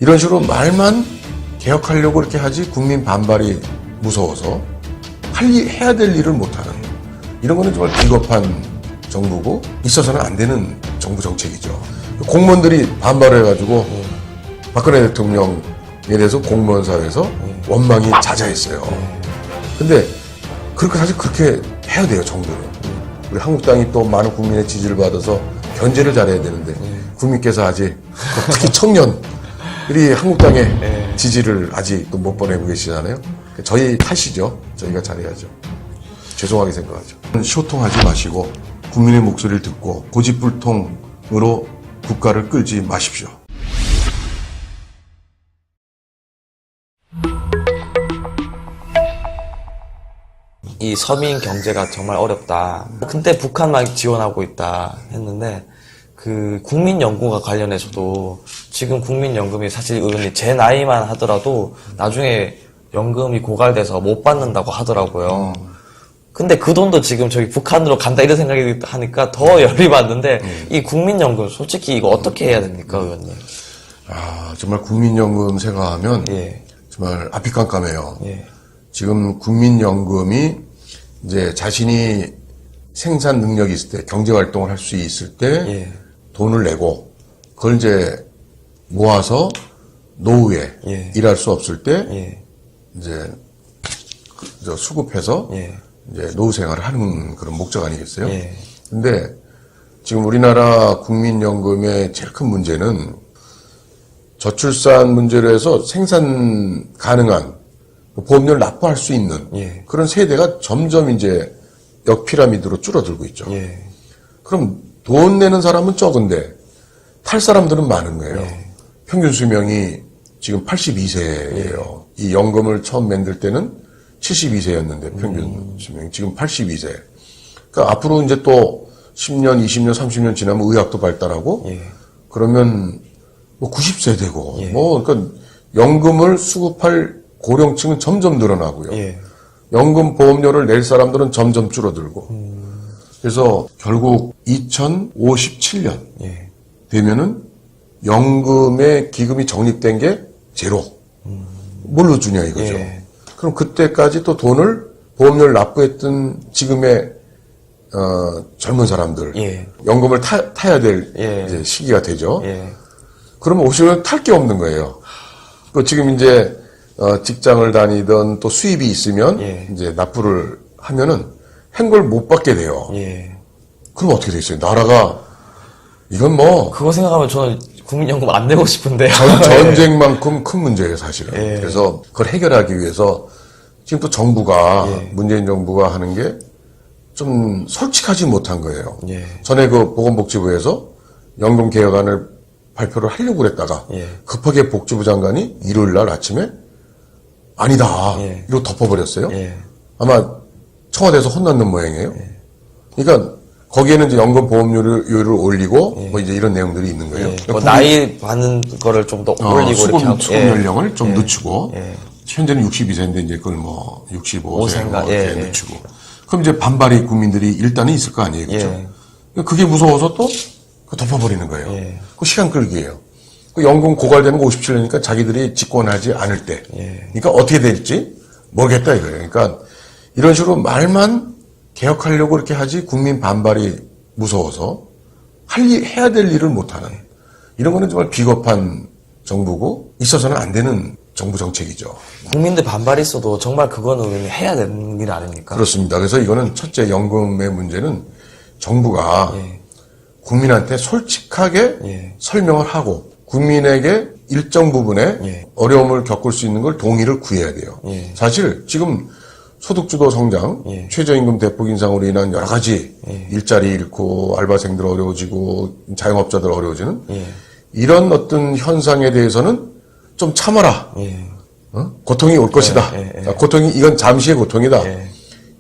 이런 식으로 말만 개혁하려고 이렇게 하지 국민 반발이 무서워서 해야 될 일을 못하는 이런 거는 정말 비겁한 정부고 있어서는 안 되는 정부 정책이죠. 공무원들이 반발해가지고 박근혜 대통령에 대해서 공무원 사회에서 원망이 자자했어요. 근데 사실 그렇게 해야 돼요, 정부는. 우리 한국당이 또 많은 국민의 지지를 받아서 견제를 잘해야 되는데 국민께서 아직 특히 청년들이 한국당의 지지를 아직도 못 보내고 계시잖아요. 저희 탓이죠. 저희가 잘해야죠. 죄송하게 생각하죠. 소통하지 마시고 국민의 목소리를 듣고 고집불통으로 국가를 끌지 마십시오. 이 서민 경제가 정말 어렵다. 근데 북한만 지원하고 있다 했는데 그 국민연금과 관련해서도 지금 국민연금이 사실 의원님 제 나이만 하더라도 나중에 연금이 고갈돼서 못 받는다고 하더라고요. 근데 그 돈도 지금 저기 북한으로 간다 이런 생각이 하니까 더 열이 받는데 이 국민연금 솔직히 이거 어떻게 해야 됩니까, 의원님? 정말 국민연금 생각하면 정말 앞이 깜깜해요. 지금 국민연금이 이제 자신이 생산 능력이 있을 때, 경제 활동을 할 수 있을 때 돈을 내고 그걸 이제 모아서 노후에 일할 수 없을 때 이제 수급해서 이제 노후 생활을 하는 그런 목적 아니겠어요? 근데 지금 우리나라 국민연금의 제일 큰 문제는 저출산 문제로 해서 생산 가능한 보험료를 납부할 수 있는 그런 세대가 점점 이제 역피라미드로 줄어들고 있죠. 그럼 돈 내는 사람은 적은데 탈 사람들은 많은 거예요. 평균 수명이 지금 82세예요. 이 연금을 처음 만들 때는 72세였는데 평균 수명이 지금 82세. 그러니까 앞으로 이제 또 10년, 20년, 30년 지나면 의학도 발달하고 그러면 뭐 90세 되고 그러니까 연금을 수급할 고령층은 점점 늘어나고요. 연금 보험료를 낼 사람들은 점점 줄어들고. 그래서 결국 2057년 되면은 연금의 기금이 적립된 게 제로. 뭘로 주냐 이거죠. 그럼 그때까지 또 돈을 보험료를 납부했던 지금의 젊은 사람들 연금을 타야 될 이제 시기가 되죠. 그러면 오시면 탈 게 없는 거예요. 지금 이제 직장을 다니던 또 수입이 있으면 이제 납부를 하면은 행걸 못 받게 돼요. 그럼 어떻게 되겠어요? 나라가 이건 뭐 그거 생각하면 저는 국민연금 안 내고 싶은데요. 전쟁만큼 큰 문제예요, 사실은. 그래서 그걸 해결하기 위해서 지금 또 정부가 문재인 정부가 하는 게 좀 솔직하지 못한 거예요. 전에 그 보건복지부에서 연금 개혁안을 발표를 하려고 그랬다가 급하게 복지부 장관이 일요일 날 아침에 아니다 이러고 덮어버렸어요. 아마 청와대에서 혼났는 모양이에요. 그러니까 거기에는 이제 연금 보험료를 올리고 뭐 이제 이런 내용들이 있는 거예요. 뭐 나이 받는 거를 좀 더 올리고 수급 이렇게 하고 연령을 좀 늦추고 현재는 62세인데 이제 그걸 뭐 65세 뭐 이렇게 늦추고 그럼 이제 반발이 국민들이 일단은 있을 거 아니에요, 그렇죠? 그게 무서워서 또 덮어버리는 거예요. 그 시간 끌기예요. 그 연금 고갈되는 거 57년이니까 자기들이 집권하지 않을 때. 그러니까 어떻게 될지 모르겠다 이거예요. 그러니까 이런 식으로 말만 개혁하려고 이렇게 하지 국민 반발이 무서워서 해야 될 일을 못하는 이런 거는 정말 비겁한 정부고 있어서는 안 되는 정부 정책이죠. 국민들 반발이 있어도 정말 그거는 해야 되는 일 아닙니까? 그렇습니다. 그래서 이거는 첫째 연금의 문제는 정부가 국민한테 솔직하게 설명을 하고 국민에게 일정 부분에 어려움을 겪을 수 있는 걸 동의를 구해야 돼요. 사실 지금 소득주도 성장, 최저임금 대폭 인상으로 인한 여러 가지 일자리 잃고 알바생들 어려워지고 자영업자들 어려워지는 이런 어떤 현상에 대해서는 좀 참아라. 고통이 올 것이다. 고통이 이건 잠시의 고통이다.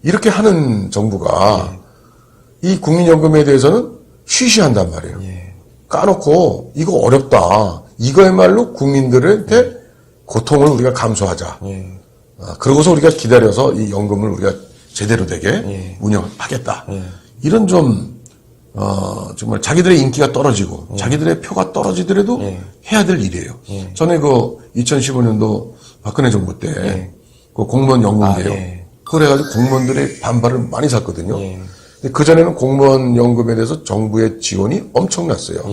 이렇게 하는 정부가 이 국민연금에 대해서는 쉬쉬한단 말이에요. 까놓고 이거 어렵다. 이거야말로 국민들한테 고통을 우리가 감수하자. 그러고서 우리가 기다려서 이 연금을 우리가 제대로 되게 운영하겠다. 이런 좀 정말 자기들의 인기가 떨어지고 자기들의 표가 떨어지더라도 해야 될 일이에요. 전에 그 2015년도 박근혜 정부 때 그 공무원 연금개혁 그걸 해가지고 공무원들의 반발을 많이 샀거든요. 근데 그전에는 공무원 연금에 대해서 정부의 지원이 엄청났어요.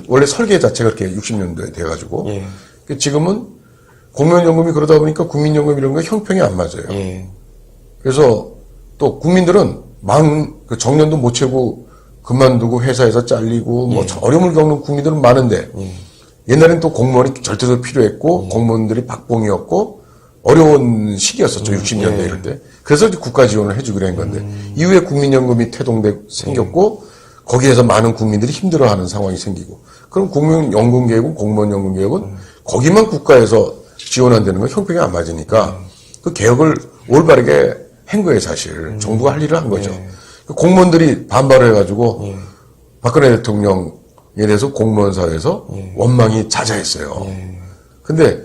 원래 설계 자체가 그렇게 60년도에 돼가지고 지금은 공무원 연금이 그러다 보니까 국민연금 이런 거 형평이 안 맞아요. 그래서 또 국민들은 그 정년도 못 채우고 그만두고 회사에서 잘리고 뭐 어려움을 겪는 국민들은 많은데 옛날엔 또 공무원이 절대적으로 필요했고 공무원들이 박봉이었고 어려운 시기였었죠. 60년대 이럴 때. 그래서 이제 국가 지원을 해주기로 한 건데 이후에 국민연금이 생겼고 거기에서 많은 국민들이 힘들어하는 상황이 생기고 그럼 국민연금개혁은 공무원연금개혁은 거기만 국가에서 지원한다는 건 형평이 안 맞으니까 그 개혁을 올바르게 한 거예요. 사실 정부가 할 일을 한 거죠. 공무원들이 반발을 해가지고 박근혜 대통령에 대해서 공무원 사회에서 원망이 자자했어요. 근데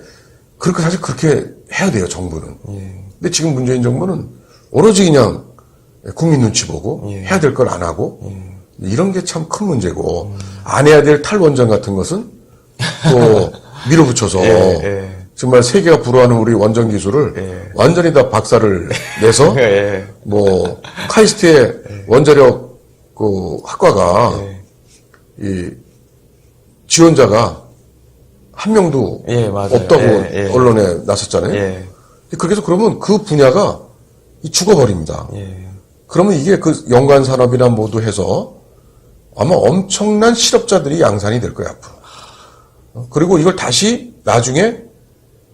사실 그렇게 해야 돼요, 정부는. 근데 지금 문재인 정부는 오로지 그냥 국민 눈치 보고 해야 될 걸 안 하고 이런 게 참 큰 문제고 안 해야 될 탈원전 같은 것은 또 밀어붙여서 정말 세계가 부러워하는 우리 원전 기술을 완전히 다 박살을 내서 뭐 카이스트의 원자력 그 학과가 이 지원자가 한 명도 없다고 언론에 나섰잖아요. 그렇게 해서 그러면 그 분야가 죽어버립니다. 그러면 이게 그 연관 산업이나 모두 해서 아마 엄청난 실업자들이 양산이 될 거예요, 앞으로. 그리고 이걸 다시 나중에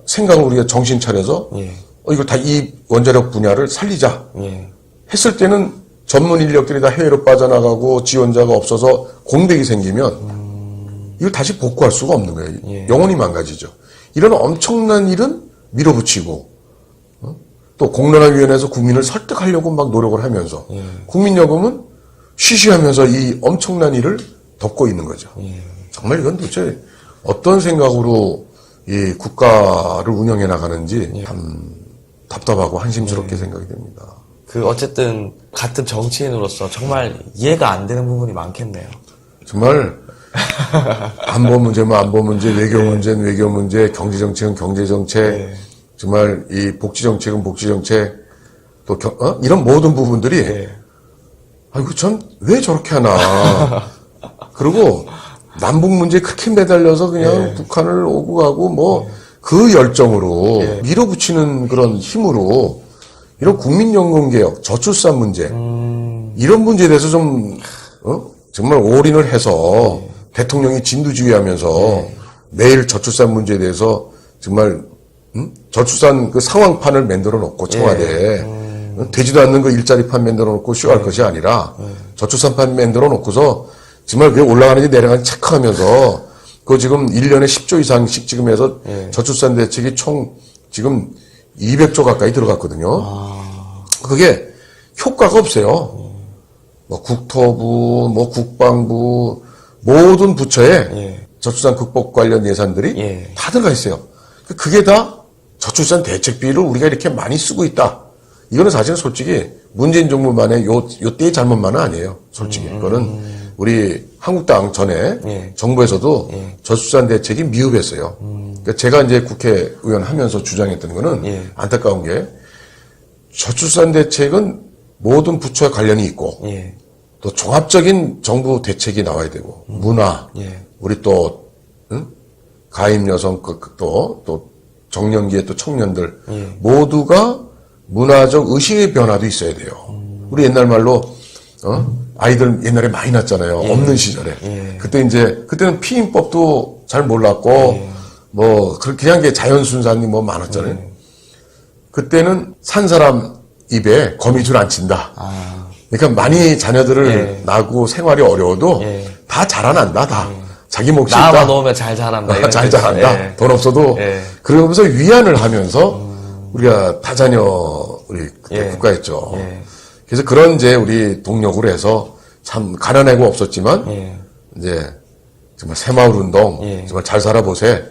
생각을 우리가 정신 차려서 이걸 다 이 원자력 분야를 살리자 했을 때는 전문 인력들이 다 해외로 빠져나가고 지원자가 없어서 공백이 생기면 이걸 다시 복구할 수가 없는 거예요. 영원히 망가지죠. 이런 엄청난 일은 밀어붙이고 또 공론화위원회에서 국민을 설득하려고 막 노력을 하면서 국민연금은 쉬쉬하면서 이 엄청난 일을 덮고 있는 거죠. 정말 이건 도대체 어떤 생각으로 이 국가를 운영해 나가는지 참 답답하고 한심스럽게 생각이 됩니다. 어쨌든 같은 정치인으로서 정말 이해가 안 되는 부분이 많겠네요. 정말 안보 문제면 안보 문제, 외교 문제는 외교 문제, 경제 정책은 경제 정책, 정말 이 복지 정책은 복지 정책, 또 이런 모든 부분들이 아이고 참 왜 저렇게 하나. 그리고 남북 문제에 그렇게 매달려서 그냥 북한을 오고 가고 뭐 그 열정으로 밀어붙이는 그런 힘으로 이런 국민연금 개혁, 저출산 문제 이런 문제에 대해서 좀 정말 올인을 해서 대통령이 진두지휘하면서 매일 저출산 문제에 대해서 정말 저출산 그 상황판을 만들어 놓고 청와대에 되지도 않는 그 일자리판 만들어 놓고 쇼할 것이 아니라 저출산판 만들어 놓고서 정말 그게 올라가는지 내려가는지 체크하면서 그 지금 1년에 10조 이상씩 지금 해서 저출산 대책이 총 지금 200조 가까이 들어갔거든요. 그게 효과가 없어요. 뭐 국토부, 뭐 국방부 모든 부처에 저출산 극복 관련 예산들이 다 들어가 있어요. 그게 다 저출산 대책비를 우리가 이렇게 많이 쓰고 있다. 이거는 사실은 솔직히 문재인 정부만의 요 때의 잘못만은 아니에요. 솔직히. 그거는 우리 한국당 전에 정부에서도 저출산 대책이 미흡했어요. 그러니까 제가 이제 국회의원 하면서 주장했던 거는 안타까운 게 저출산 대책은 모든 부처와 관련이 있고 또 종합적인 정부 대책이 나와야 되고 문화, 우리 또 가임 여성 또 정년기의 또 청년들 모두가 문화적 의식의 변화도 있어야 돼요. 우리 옛날 말로 아이들 옛날에 많이 낳았잖아요. 없는 시절에. 그때는 피임법도 잘 몰랐고 뭐 그냥 게 자연순산이 뭐 많았잖아요. 그때는 산 사람 입에 거미줄 안 친다. 그러니까 많이 자녀들을 낳고 생활이 어려워도 다 자라난다. 다. 자기 몫이 있다. 낳아 놓으면 잘 자란다. 잘 자란다. 돈 없어도. 그러면서 위안을 하면서 우리가 다자녀 우리 그때 국가였죠. 그래서 그런 이제 우리 동력으로 해서 참 가난하고 없었지만 이제 정말 새마을 운동 정말 잘 살아보세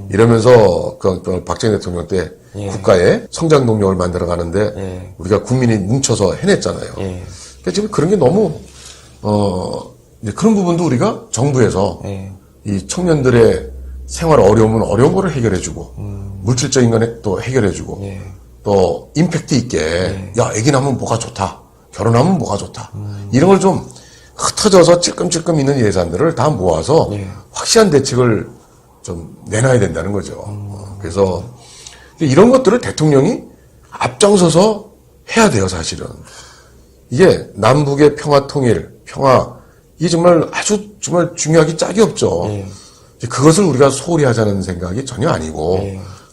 이러면서 그 박정희 대통령 때 국가의 성장 동력을 만들어 가는데 우리가 국민이 뭉쳐서 해냈잖아요. 그러니까 지금 그런 게 너무 이제 그런 부분도 우리가 정부에서 예. 이 청년들의 생활 어려움은 어려운 거를 해결해주고 물질적인 거는 또 해결해주고 예. 또 임팩트 있게 야 애기 낳으면 뭐가 좋다 결혼하면 뭐가 좋다 이런 걸 좀 흩어져서 찔끔찔끔 있는 예산들을 다 모아서 확실한 대책을 좀 내놔야 된다는 거죠. 그래서 이런 것들을 대통령이 앞장서서 해야 돼요, 사실은. 이게 남북의 평화 통일, 평화, 이게 정말 아주 정말 중요하기 짝이 없죠. 그것을 우리가 소홀히 하자는 생각이 전혀 아니고,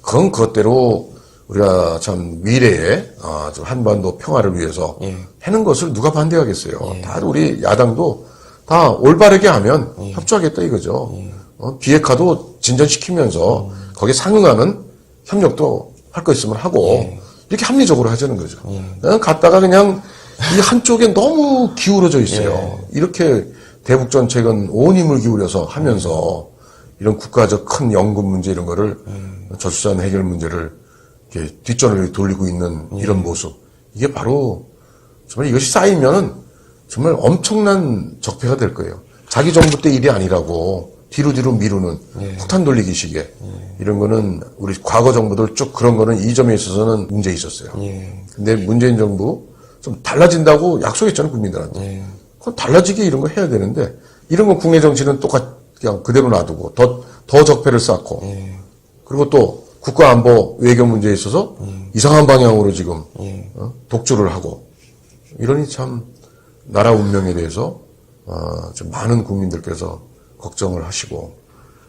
그건 그것대로 우리가 참 미래에, 좀 한반도 평화를 위해서 하는 것을 누가 반대하겠어요. 다 우리 야당도 다 올바르게 하면 협조하겠다 이거죠. 비핵화도 진전시키면서 거기에 상응하는 협력도 할 거 있으면 하고, 이렇게 합리적으로 하자는 거죠. 갔다가 그냥 이 한쪽에 너무 기울어져 있어요. 이렇게 대북 정책은 온 힘을 기울여서 하면서 이런 국가적 큰 연금 문제 이런 거를 저출산 해결 문제를 이렇게 뒷전을 돌리고 있는 이런 모습. 이게 바로 정말 이것이 쌓이면은 정말 엄청난 적폐가 될 거예요. 자기 정부 때 일이 아니라고 뒤로 미루는 폭탄 돌리기식의 이런 거는 우리 과거 정부들 쭉 그런 거는 이 점에 있어서는 문제 있었어요. 근데 문재인 정부 좀 달라진다고 약속했잖아요, 국민들한테. 그건 달라지게 이런 거 해야 되는데 이런 거 국내 정치는 그냥 그대로 놔두고 더 적폐를 쌓고 그리고 또 국가 안보 외교 문제에 있어서 이상한 방향으로 지금 독주를 하고 이러니 참 나라 운명에 대해서 좀 많은 국민들께서 걱정을 하시고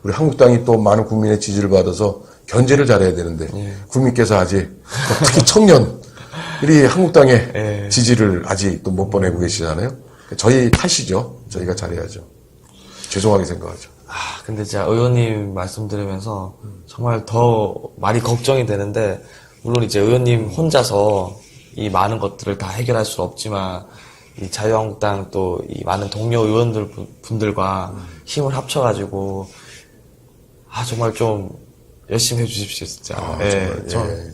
우리 한국당이 또 많은 국민의 지지를 받아서 견제를 잘해야 되는데 국민께서 아직 특히 청년들이 한국당의 지지를 아직 또 못 보내고 계시잖아요. 저희 탓이죠. 저희가 잘해야죠. 죄송하게 생각하죠. 근데 제가 의원님 말씀 들으면서 정말 더 많이 걱정이 되는데, 물론 이제 의원님 혼자서 이 많은 것들을 다 해결할 수는 없지만, 이 자유한국당 또 이 많은 동료 의원들 분들과 힘을 합쳐가지고, 정말 좀 열심히 해주십시오, 진짜.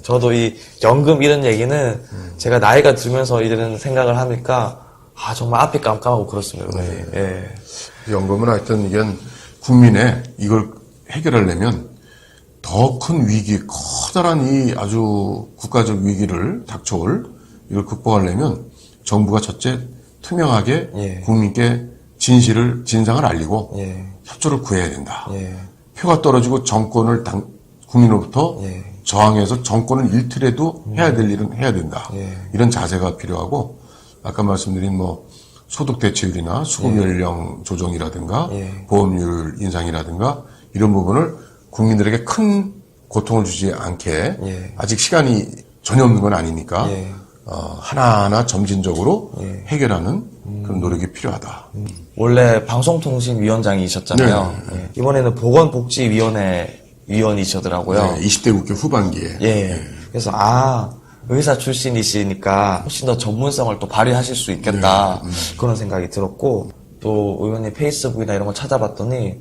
저도 이 연금 이런 얘기는 제가 나이가 들면서 이런 생각을 하니까, 정말 앞이 깜깜하고 그렇습니다, 의원님. 연금은 하여튼 이건 국민의 이걸 해결하려면 더 큰 위기, 커다란 이 아주 국가적 위기를 닥쳐올 이걸 극복하려면 정부가 첫째 투명하게 국민께 진상을 알리고 협조를 구해야 된다. 표가 떨어지고 정권을 국민으로부터 저항해서 정권을 잃더라도 해야 될 일은 해야 된다. 이런 자세가 필요하고 아까 말씀드린 소득 대체율이나 수급 연령 조정이라든가 보험료 인상이라든가 이런 부분을 국민들에게 큰 고통을 주지 않게 아직 시간이 전혀 없는 건 아니니까 하나하나 점진적으로 해결하는 그런 노력이 필요하다. 원래 방송통신위원장이셨잖아요. 이번에는 보건복지위원회 위원이시더라고요. 20대 국회 후반기에. 그래서 의사 출신이시니까 훨씬 더 전문성을 또 발휘하실 수 있겠다. 그런 생각이 들었고, 또 의원님 페이스북이나 이런 거 찾아봤더니,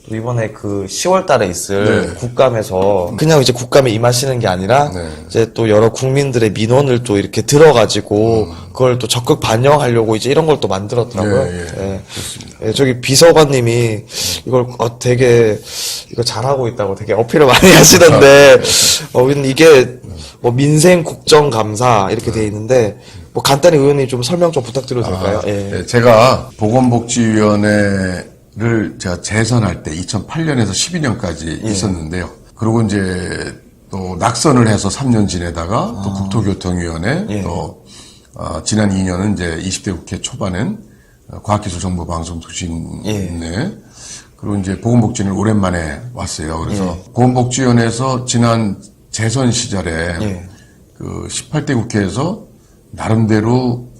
또 이번에 그 10월 달에 있을 국감에서 그냥 이제 국감에 임하시는 게 아니라 이제 또 여러 국민들의 민원을 또 이렇게 들어가지고 그걸 또 적극 반영하려고 이제 이런 걸 또 만들었더라고요. 저기 비서관님이 이걸 되게 이거 잘하고 있다고 되게 어필을 많이 하시던데 이게 민생 국정 감사 이렇게 돼 있는데 간단히 의원님 좀 설명 좀 부탁드려도 될까요? 제가 보건복지위원회를 제가 재선할 때 2008년에서 12년까지 있었는데요. 그리고 이제 또 낙선을 해서 3년 지내다가 또 국토교통위원회 또 지난 2년은 이제 20대 국회 초반엔 과학기술정보방송통신회 그리고 이제 보건복지는 오랜만에 왔어요. 그래서 보건복지위원회에서 지난 재선 시절에 그 18대 국회에서 나름대로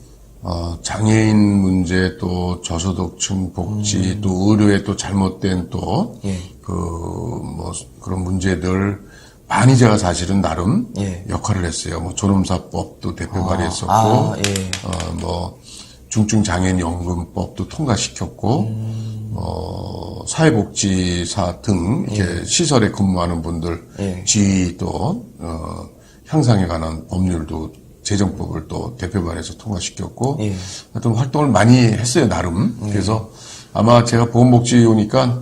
장애인 문제 또 저소득층 복지 또 의료에 또 잘못된 또 그런 문제들 많이 제가 사실은 나름 역할을 했어요. 존엄사법도 대표 발의했었고 중증 장애인 연금법도 통과시켰고 사회복지사 등 이렇게 시설에 근무하는 분들 지위도 향상에 관한 법률도 재정법을 또 대표 발의해서 통과시켰고 하여튼 활동을 많이 했어요, 나름. 그래서 아마 제가 보건복지 오니까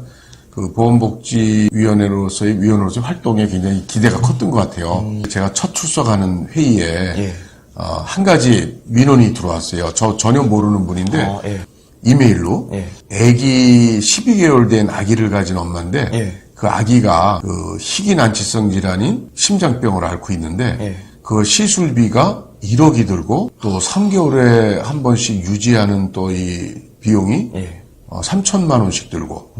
그 보건복지위원회로서의 위원으로서의 활동에 굉장히 기대가 컸던 것 같아요. 제가 첫 출석하는 회의에 예. 한 가지 민원이 들어왔어요. 저 전혀 모르는 분인데 예. 이메일로 예. 아기 12개월 된 아기를 가진 엄마인데 예. 그 아기가 그 희귀난치성 질환인 심장병을 앓고 있는데 예. 그 시술비가 1억이 들고 또 3개월에 한 번씩 유지하는 또 이 비용이 예. 3천만 원씩 들고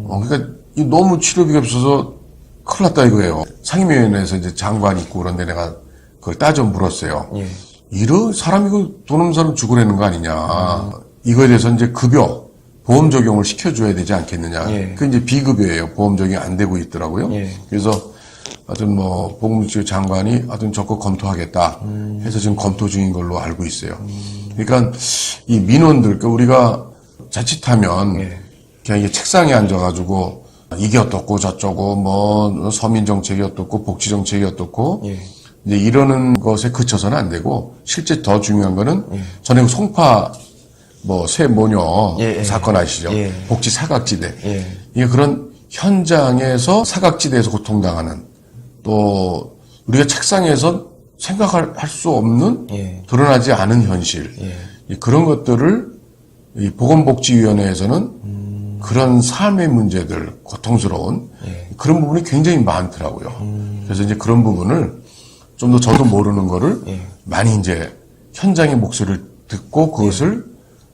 그러니까 이 너무 치료비가 없어서 큰일 났다 이거예요. 상임위원회에서 이제 장관 있고 그런데 내가 그걸 따져 물었어요. 예. 이런 사람 이거 돈 없는 사람 죽으라는 거 아니냐. 이거에 대해서 이제 급여 보험 적용을 시켜줘야 되지 않겠느냐. 예. 그 이제 비급여예요. 보험 적용이 안 되고 있더라고요. 예. 그래서 하여튼 뭐 보건복지 장관이 하여튼 적극 검토하겠다 해서 지금 검토 중인 걸로 알고 있어요. 그러니까 이 민원들, 그러니까 우리가 자칫하면 예. 그냥 이게 책상에 앉아가지고 이게 어떻고 저쩌고 뭐 서민정책이 어떻고 복지정책이 어떻고 예. 이제 이러는 것에 그쳐서는 안 되고 실제 더 중요한 거는 전에 그 송파 뭐 새 모녀 예, 예. 사건 아시죠? 예. 복지 사각지대. 예. 이게 그런 현장에서 사각지대에서 고통당하는 또 우리가 책상에서 생각할 수 없는 예. 드러나지 않은 현실 그런 것들을 이 보건복지위원회에서는 그런 삶의 문제들 고통스러운 그런 부분이 굉장히 많더라고요. 그래서 이제 그런 부분을 좀 더 저도 모르는 거를 많이 이제 현장의 목소리를 듣고 그것을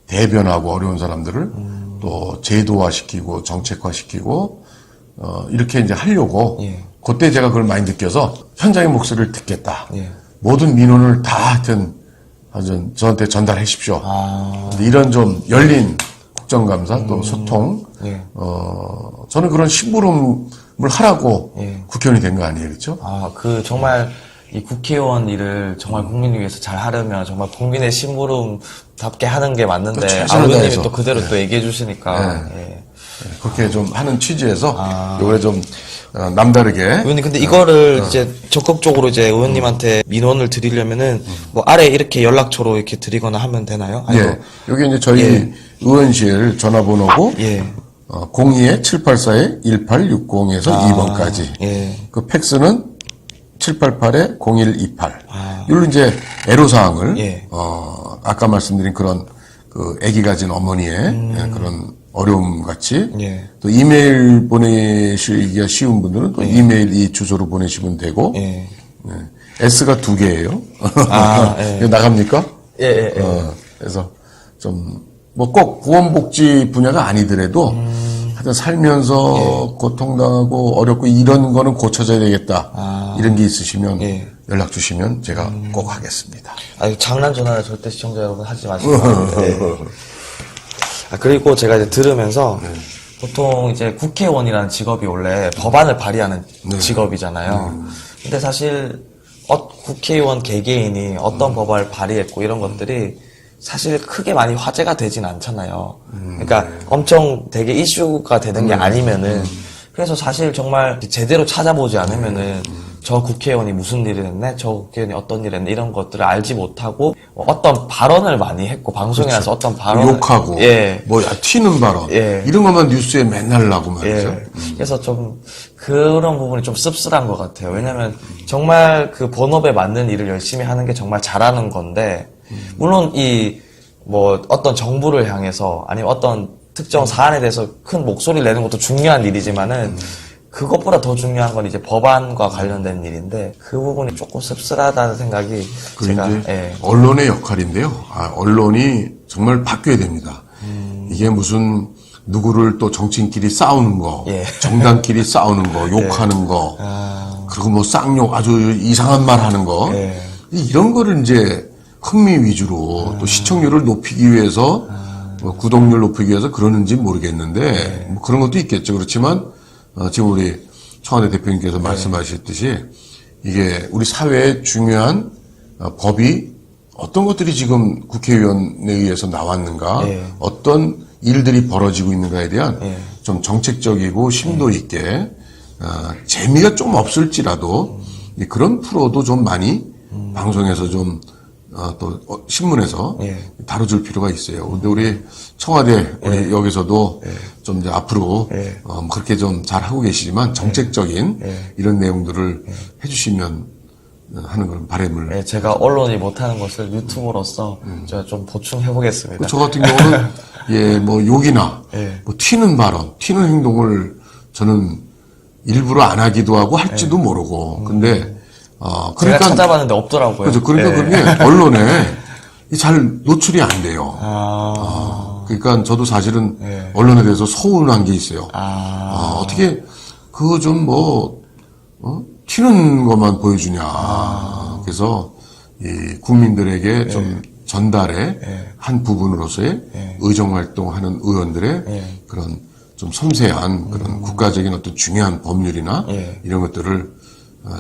대변하고 어려운 사람들을 또 제도화시키고 정책화시키고 이렇게 이제 하려고 그때 제가 그걸 많이 느껴서 현장의 목소리를 듣겠다. 모든 민원을 다 하여튼 저한테 전달해 주십시오. 근데 이런 좀 열린 국정감사 또 소통 저는 그런 심부름을 하라고 국회의원이 된 거 아니에요, 그렇죠? 정말 이 국회의원 일을 정말 국민을 위해서 잘 하려면 정말 국민의 심부름답게 하는 게 맞는데 최선을 의원님이 다해서. 또 그대로 또 얘기해 주시니까 그렇게 좀 하는 취지에서 요번에 좀 남다르게 의원님 근데 이거를 이제 적극적으로 이제 의원님한테 민원을 드리려면은 뭐 아래 이렇게 연락처로 이렇게 드리거나 하면 되나요? 아니면 여기 이제 저희 의원실 전화번호고 02-784-1860에서 2번까지 그 팩스는 788-0128 이걸로 이제 애로사항을 아까 말씀드린 그런 그 아기 가진 어머니의 그런 어려움 같이 또 이메일 보내시기가 쉬운 분들은 또 이메일 이 주소로 보내시면 되고 S가 2개예요. 이거 나갑니까? 그래서 좀 뭐 꼭 보건복지 분야가 아니더라도 하여튼 살면서 고통당하고 어렵고 이런 거는 고쳐져야 되겠다. 이런 게 있으시면 연락 주시면 제가 꼭 하겠습니다. 장난 전화를 절대 시청자 여러분 하지 마시고. 그리고 제가 이제 들으면서 보통 이제 국회의원이라는 직업이 원래 법안을 발의하는 직업이잖아요. 근데 사실 국회의원 개개인이 어떤 법안을 발의했고 이런 것들이 사실 크게 많이 화제가 되진 않잖아요. 그러니까 엄청 되게 이슈가 되는 게 아니면은 그래서 사실 정말 제대로 찾아보지 않으면은 저 국회의원이 무슨 일을 했네, 저 국회의원이 어떤 일을 했네 이런 것들을 알지 못하고 어떤 발언을 많이 했고 방송에 나서 어떤 발언을 욕하고 뭐야 튀는 발언 이런 것만 뉴스에 맨날 나고 말이죠. 그래서 좀 그런 부분이 좀 씁쓸한 것 같아요. 왜냐면 정말 그 본업에 맞는 일을 열심히 하는 게 정말 잘하는 건데 물론 뭐 어떤 정부를 향해서 아니면 어떤 특정 사안에 대해서 큰 목소리를 내는 것도 중요한 일이지만은 그것보다 더 중요한 건 이제 법안과 관련된 일인데 그 부분이 조금 씁쓸하다는 생각이 제가 언론의 역할인데요. 언론이 정말 바뀌어야 됩니다. 이게 무슨 누구를 또 정치인끼리 싸우는 거, 정당끼리 싸우는 거, 욕하는 거, 그리고 뭐 쌍욕 아주 이상한 말 하는 거 이런 거를 이제 흥미 위주로 또 시청률을 높이기 위해서 뭐 구독률 높이기 위해서 그러는지 모르겠는데 뭐 그런 것도 있겠죠. 그렇지만 지금 우리 청와대 대표님께서 말씀하셨듯이 이게 우리 사회에 중요한 법이 어떤 것들이 지금 국회의원에 의해서 나왔는가 어떤 일들이 벌어지고 있는가에 대한 좀 정책적이고 심도 있게 재미가 좀 없을지라도 그런 프로도 좀 많이 방송에서 좀 또 신문에서 예. 다뤄줄 필요가 있어요. 근데 우리 청와대 우리 여기서도 좀 이제 앞으로 뭐 그렇게 좀 잘 하고 계시지만 정책적인 이런 내용들을 해주시면 하는 그런 바람을. 예, 제가 언론이 못하는 것을 유튜브로서 제가 좀 보충해 보겠습니다. 저 같은 경우는 예, 뭐 욕이나 뭐 튀는 발언, 튀는 행동을 저는 일부러 안 하기도 하고 할지도 모르고. 근데 제가 그러니까 찾아봤는데 없더라고요. 그렇죠. 그러니까 그게 언론에 잘 노출이 안 돼요. 그러니까 저도 사실은 언론에 대해서 서운한 게 있어요. 어떻게 그 좀 뭐 튀는 것만 보여주냐. 그래서 이 국민들에게 좀 전달의 한 부분으로서의 의정활동하는 의원들의 그런 좀 섬세한 그런 국가적인 어떤 중요한 법률이나 이런 것들을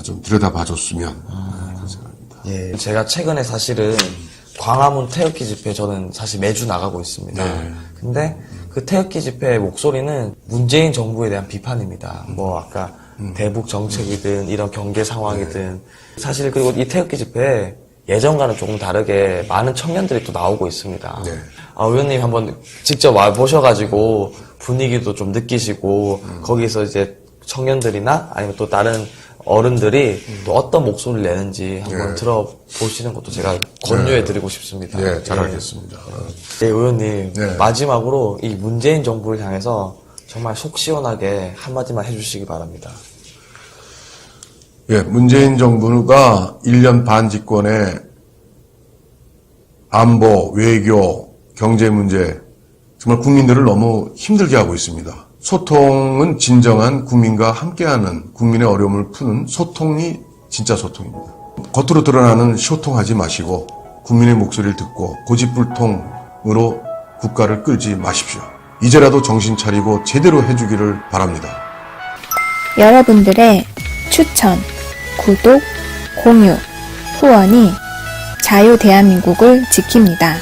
좀 들여다봐줬으면 그런 생각입니다. 예, 제가 최근에 사실은 광화문 태극기 집회 저는 사실 매주 나가고 있습니다. 근데 그 태극기 집회의 목소리는 문재인 정부에 대한 비판입니다. 뭐 아까 대북 정책이든 이런 경제 상황이든 사실 그리고 이 태극기 집회에 예전과는 조금 다르게 많은 청년들이 또 나오고 있습니다. 의원님 한번 직접 와 보셔가지고 분위기도 좀 느끼시고 거기서 이제 청년들이나 아니면 또 다른 어른들이 또 어떤 목소리를 내는지 한번 들어보시는 것도 제가 권유해드리고 싶습니다. 네, 잘 알겠습니다. 네, 의원님 마지막으로 이 문재인 정부를 향해서 정말 속 시원하게 한마디만 해주시기 바랍니다. 예, 문재인 정부가 1년 반 집권에 안보, 외교, 경제 문제 정말 국민들을 너무 힘들게 하고 있습니다. 소통은 진정한 국민과 함께하는 국민의 어려움을 푸는 소통이 진짜 소통입니다. 겉으로 드러나는 소통하지 마시고 국민의 목소리를 듣고 고집불통으로 국가를 끌지 마십시오. 이제라도 정신 차리고 제대로 해주기를 바랍니다. 여러분들의 추천, 구독, 공유, 후원이 자유 대한민국을 지킵니다.